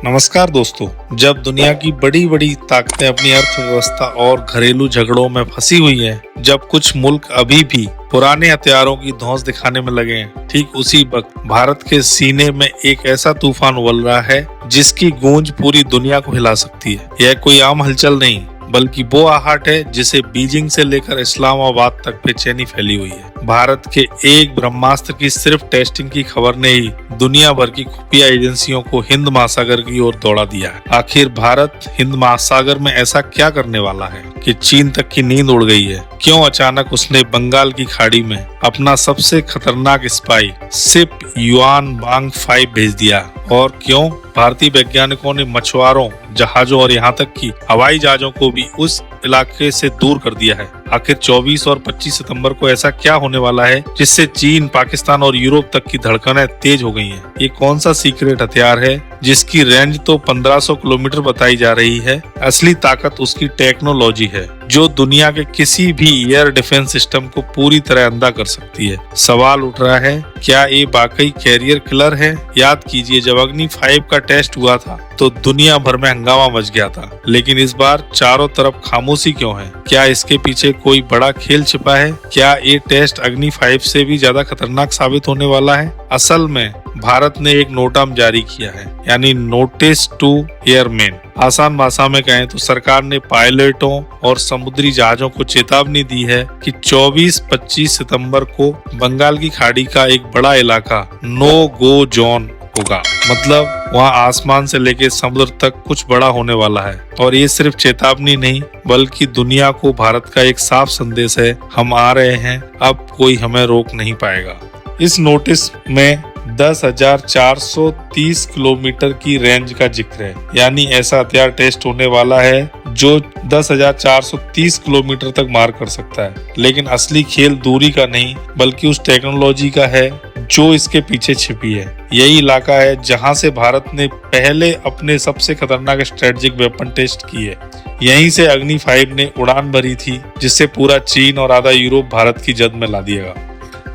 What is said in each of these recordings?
नमस्कार दोस्तों। जब दुनिया की बड़ी बड़ी ताकतें अपनी अर्थव्यवस्था और घरेलू झगड़ों में फंसी हुई हैं, जब कुछ मुल्क अभी भी पुराने हथियारों की धौंस दिखाने में लगे हैं, ठीक उसी वक्त भारत के सीने में एक ऐसा तूफान उबल रहा है जिसकी गूंज पूरी दुनिया को हिला सकती है। यह कोई आम हलचल नहीं, बल्कि वो आहट है जिसे बीजिंग से लेकर इस्लामाबाद तक बेचैनी फैली हुई है। भारत के एक ब्रह्मास्त्र की सिर्फ टेस्टिंग की खबर ने ही दुनिया भर की खुफिया एजेंसियों को हिंद महासागर की ओर दौड़ा दिया है। आखिर भारत हिंद महासागर में ऐसा क्या करने वाला है कि चीन तक की नींद उड़ गई है? क्यों अचानक उसने बंगाल की खाड़ी में अपना सबसे खतरनाक स्पाई शिप युआन बांग 5 भेज दिया? और क्यों भारतीय वैज्ञानिकों ने मछुआरों, जहाजों और यहाँ तक कि हवाई जहाजों को भी उस इलाके से दूर कर दिया है? आखिर 24 और 25 सितंबर को ऐसा क्या होने वाला है जिससे चीन, पाकिस्तान और यूरोप तक की धड़कनें तेज हो गई हैं? ये कौन सा सीक्रेट हथियार है जिसकी रेंज तो 1500 किलोमीटर बताई जा रही है? असली ताकत उसकी टेक्नोलॉजी है जो दुनिया के किसी भी एयर डिफेंस सिस्टम को पूरी तरह अंधा कर सकती है। सवाल उठ रहा है, क्या ये वाकई कैरियर किलर है? याद कीजिए, जब अग्नि 5 का टेस्ट हुआ था तो दुनिया भर में हंगामा मच गया था, लेकिन इस बार चारों तरफ खामोशी क्यों है? क्या इसके पीछे कोई बड़ा खेल छिपा है? क्या ये टेस्ट अग्नि 5 से भी ज्यादा खतरनाक साबित होने वाला है? असल में भारत ने एक नोटम जारी किया है, यानी नोटिस टू एयरमैन। आसान भाषा में कहें तो सरकार ने पायलटों और समुद्री जहाजों को चेतावनी दी है कि 24-25 सितंबर को बंगाल की खाड़ी का एक बड़ा इलाका नो गो जोन होगा। मतलब वहाँ आसमान से लेकर समुद्र तक कुछ बड़ा होने वाला है। और ये सिर्फ चेतावनी नहीं, बल्कि दुनिया को भारत का एक साफ संदेश है, हम आ रहे हैं, अब कोई हमें रोक नहीं पाएगा। इस नोटिस में 10,430 किलोमीटर की रेंज का जिक्र है, यानी ऐसा हथियार टेस्ट होने वाला है जो 10,430 किलोमीटर तक मार कर सकता है। लेकिन असली खेल दूरी का नहीं, बल्कि उस टेक्नोलॉजी का है जो इसके पीछे छिपी है। यही इलाका है जहां से भारत ने पहले अपने सबसे खतरनाक स्ट्रेटेजिक वेपन टेस्ट किए। यहीं से अग्नि 5 ने उड़ान भरी थी, जिससे पूरा चीन और आधा यूरोप भारत की जद में ला दिएगा।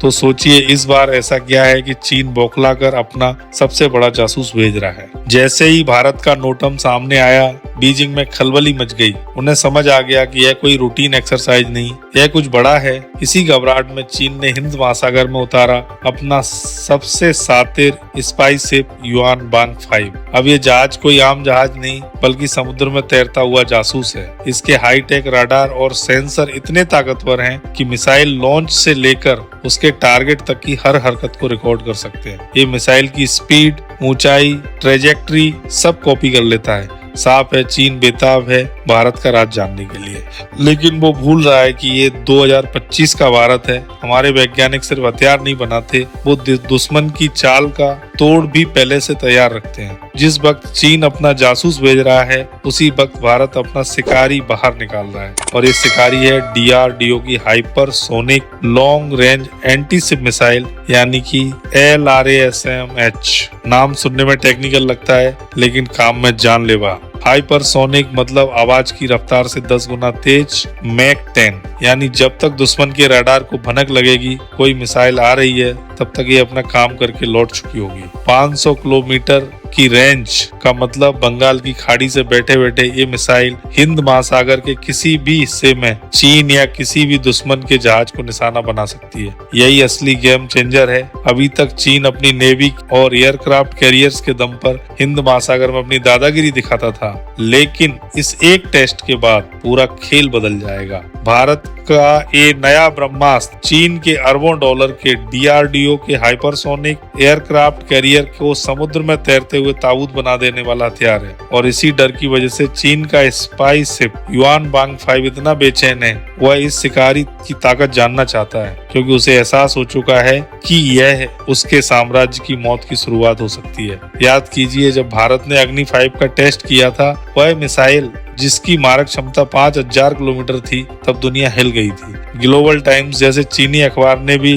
तो सोचिए, इस बार ऐसा क्या है कि चीन बौखला कर अपना सबसे बड़ा जासूस भेज रहा है। जैसे ही भारत का नोटम सामने आया, बीजिंग में खलबली मच गई। उन्हें समझ आ गया कि यह कोई रूटीन एक्सरसाइज नहीं, यह कुछ बड़ा है। इसी घबराहट में चीन ने हिंद महासागर में उतारा अपना सबसे सातिर स्पाई शिप युआन बांग 5। अब ये जहाज कोई आम जहाज नहीं, बल्कि समुद्र में तैरता हुआ जासूस है। इसके हाईटेक रडार और सेंसर इतने ताकतवर हैं कि मिसाइल लॉन्च से लेकर उसके टारगेट तक की हर हरकत को रिकॉर्ड कर सकते हैं। ये मिसाइल की स्पीड, ऊंचाई, ट्रेजेक्ट्री सब कॉपी कर लेता है। साफ है, चीन बेताब है भारत का राज जानने के लिए, लेकिन वो भूल रहा है कि ये 2025 का भारत है। हमारे वैज्ञानिक सिर्फ हथियार नहीं बनाते, वो दुश्मन की चाल का तोड़ भी पहले से तैयार रखते हैं। जिस वक्त चीन अपना जासूस भेज रहा है, उसी वक्त भारत अपना शिकारी बाहर निकाल रहा है। और ये शिकारी है DRDO की hypersonic long range anti ship missile, यानी कि LRASMH। नाम सुनने में टेक्निकल लगता है, लेकिन काम में जानलेवा। हाइपरसोनिक मतलब आवाज की रफ्तार से 10 गुना तेज। मैक 10 यानी जब तक दुश्मन के रडार को भनक लगेगी कोई मिसाइल आ रही है, तब तक ये अपना काम करके लौट चुकी होगी। 500 किलोमीटर की रेंज का मतलब बंगाल की खाड़ी से बैठे बैठे ये मिसाइल हिंद महासागर के किसी भी हिस्से में चीन या किसी भी दुश्मन के जहाज को निशाना बना सकती है। यही असली गेम चेंजर है। अभी तक चीन अपनी नेवी और एयरक्राफ्ट कैरियर्स के दम पर हिंद महासागर में अपनी दादागिरी दिखाता था, लेकिन इस एक टेस्ट के बाद पूरा खेल बदल जाएगा। भारत का ये नया ब्रह्मास्त्र चीन के अरबों डॉलर के DRDO के हाइपरसोनिक एयरक्राफ्ट कैरियर को समुद्र में तैरते हुए ताबूत बना देने वाला हथियार है। और इसी डर की वजह से चीन का स्पाई शिप युआन बांग 5 इतना बेचैन है, वह इस शिकारी की ताकत जानना चाहता है, क्योंकि उसे एहसास हो चुका है कि यह उसके साम्राज्य की मौत की शुरुआत हो सकती है। याद कीजिए, जब भारत ने अग्नि 5 का टेस्ट किया था, वह मिसाइल जिसकी मारक क्षमता 5000 किलोमीटर थी, तब दुनिया हिल गई थी। ग्लोबल टाइम्स जैसे चीनी अखबार ने भी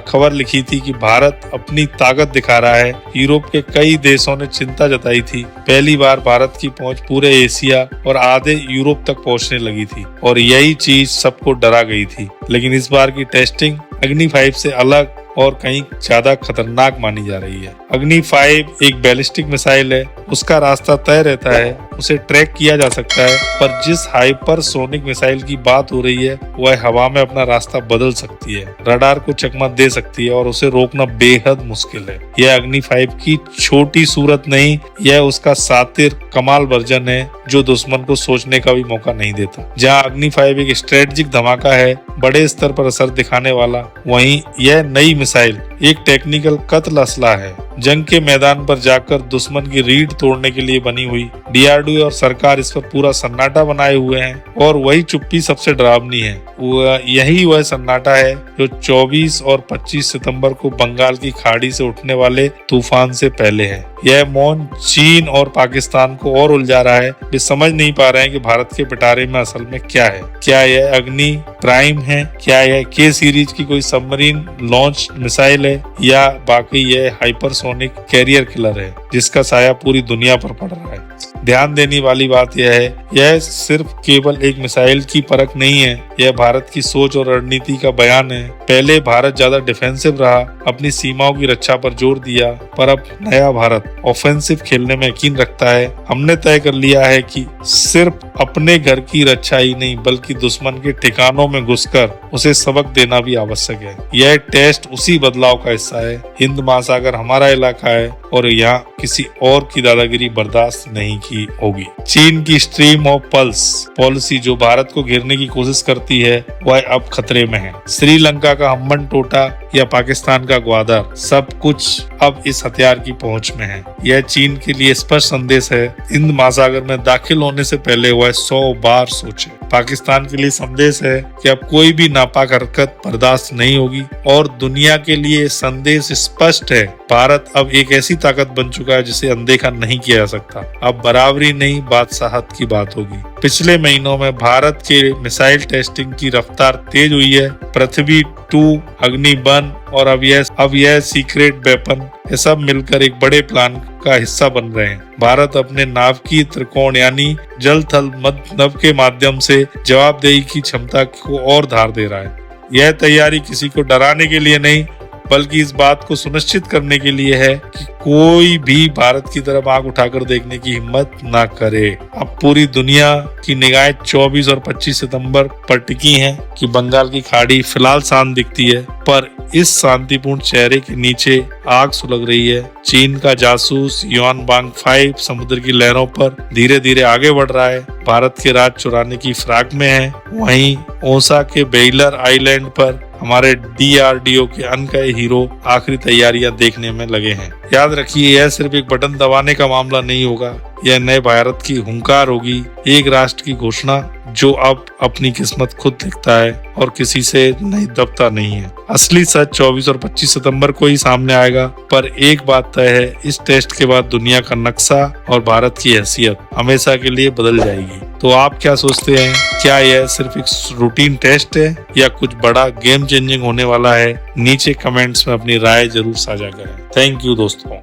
खबर लिखी थी कि भारत अपनी ताकत दिखा रहा है। यूरोप के कई देशों ने चिंता जताई थी। पहली बार भारत की पहुंच पूरे एशिया और आधे यूरोप तक पहुंचने लगी थी और यही चीज सबको डरा गई थी। लेकिन इस बार की टेस्टिंग अग्नि 5 से अलग और कहीं ज्यादा खतरनाक मानी जा रही है। अग्नि 5 एक बैलिस्टिक मिसाइल है। उसका रास्ता तय रहता है, उसे ट्रैक किया जा सकता है, पर जिस हाइपरसोनिक मिसाइल की बात हो रही है वह हवा में अपना रास्ता बदल सकती है, रडार को चकमा दे सकती है और उसे रोकना बेहद मुश्किल है। यह अग्नि 5 की छोटी सूरत नहीं, यह उसका सातिर कमाल वर्जन है जो दुश्मन को सोचने का भी मौका नहीं देता। जहां अग्नि 5 एक स्ट्रेटेजिक धमाका है, बड़े स्तर पर असर दिखाने वाला, वहीं यह नई मिसाइल एक टेक्निकल कत्ल असला है। जंग के मैदान पर जाकर दुश्मन की रीढ़ तोड़ने के लिए बनी हुई। डीआरडीओ और सरकार इस पर पूरा सन्नाटा बनाए हुए हैं और वही चुप्पी सबसे डरावनी है। यही वह सन्नाटा है जो 24 और 25 सितंबर को बंगाल की खाड़ी से उठने वाले तूफान से पहले है। यह मौन चीन और पाकिस्तान को और उलझा रहा है। वे समझ नहीं पा रहे हैं कि भारत के पिटारे में असल में क्या है। क्या यह अग्नि प्राइम है? क्या यह के सीरीज की कोई सबमरीन लॉन्च मिसाइल है या बाकी यह हाइपरसोनिक कैरियर किलर है जिसका साया पूरी दुनिया पर पड़ रहा है? ध्यान देने वाली बात यह है, यह सिर्फ केवल एक मिसाइल की परख नहीं है, यह भारत की सोच और रणनीति का बयान है। पहले भारत ज्यादा डिफेंसिव रहा, अपनी सीमाओं की रक्षा पर जोर दिया, पर अब नया भारत ऑफेंसिव खेलने में यकीन रखता है। हमने तय कर लिया है कि सिर्फ अपने घर की रक्षा ही नहीं बल्कि दुश्मन के ठिकानों में घुसकर उसे सबक देना भी आवश्यक है। यह टेस्ट उसी बदलाव का हिस्सा है। हिंद महासागर हमारा इलाका है और यहाँ किसी और की दादागिरी बर्दाश्त नहीं की होगी। चीन की स्ट्रीम ऑफ पल्स पॉलिसी जो भारत को घेरने की कोशिश करती है वह अब खतरे में है। श्रीलंका का हम्बन टोटा या पाकिस्तान का ग्वादर, सब कुछ अब इस हथियार की पहुंच में है। यह चीन के लिए स्पष्ट संदेश है, हिंद महासागर में दाखिल होने से पहले वह 100 बार सोचे। पाकिस्तान के लिए संदेश है कि अब कोई भी नापाक हरकत बर्दाश्त नहीं होगी और दुनिया के लिए संदेश स्पष्ट है, भारत अब एक ऐसी ताकत बन चुका है जिसे अनदेखा नहीं किया जा सकता। अब बराबरी नहीं, बादशाहत की बात होगी। पिछले महीनों में भारत के मिसाइल टेस्टिंग की रफ्तार तेज हुई है। पृथ्वी 2, अग्नि-1 और अब यह सीक्रेट वेपन, ये सब मिलकर एक बड़े प्लान का हिस्सा बन रहे हैं। भारत अपने नाभिकीय त्रिकोण यानी जल थल मध्य नभ के माध्यम से जवाबदेही की क्षमता को और धार दे रहा है। यह तैयारी किसी को डराने के लिए नहीं बल्कि इस बात को सुनिश्चित करने के लिए है कि कोई भी भारत की तरफ आंख उठाकर देखने की हिम्मत ना करे। अब पूरी दुनिया की निगाहें 24 और 25 सितंबर पर टिकी हैं कि बंगाल की खाड़ी फिलहाल शांत दिखती है, पर इस शांतिपूर्ण चेहरे के नीचे आग सुलग रही है। चीन का जासूस युआन वांग 5 समुद्र की लहरों पर धीरे धीरे आगे बढ़ रहा है, भारत के राज चुराने की फिराक में है। वहीं ओसा के बेइलर आइलैंड पर हमारे डीआरडीओ के अनकहे हीरो आखिरी तैयारियां देखने में लगे हैं। याद रखिए, यह सिर्फ एक बटन दबाने का मामला नहीं होगा, यह नए भारत की हुंकार होगी, एक राष्ट्र की घोषणा जो अब अपनी किस्मत खुद लिखता है और किसी से नहीं दबता नहीं है। असली सच 24 और 25 सितंबर को ही सामने आएगा, पर एक बात तय है, इस टेस्ट के बाद दुनिया का नक्शा और भारत की हैसियत हमेशा के लिए बदल जाएगी। तो आप क्या सोचते हैं? क्या यह सिर्फ एक रूटीन टेस्ट है या कुछ बड़ा गेम चेंजिंग होने वाला है? नीचे कमेंट्स में अपनी राय जरूर साझा करें। थैंक यू दोस्तों।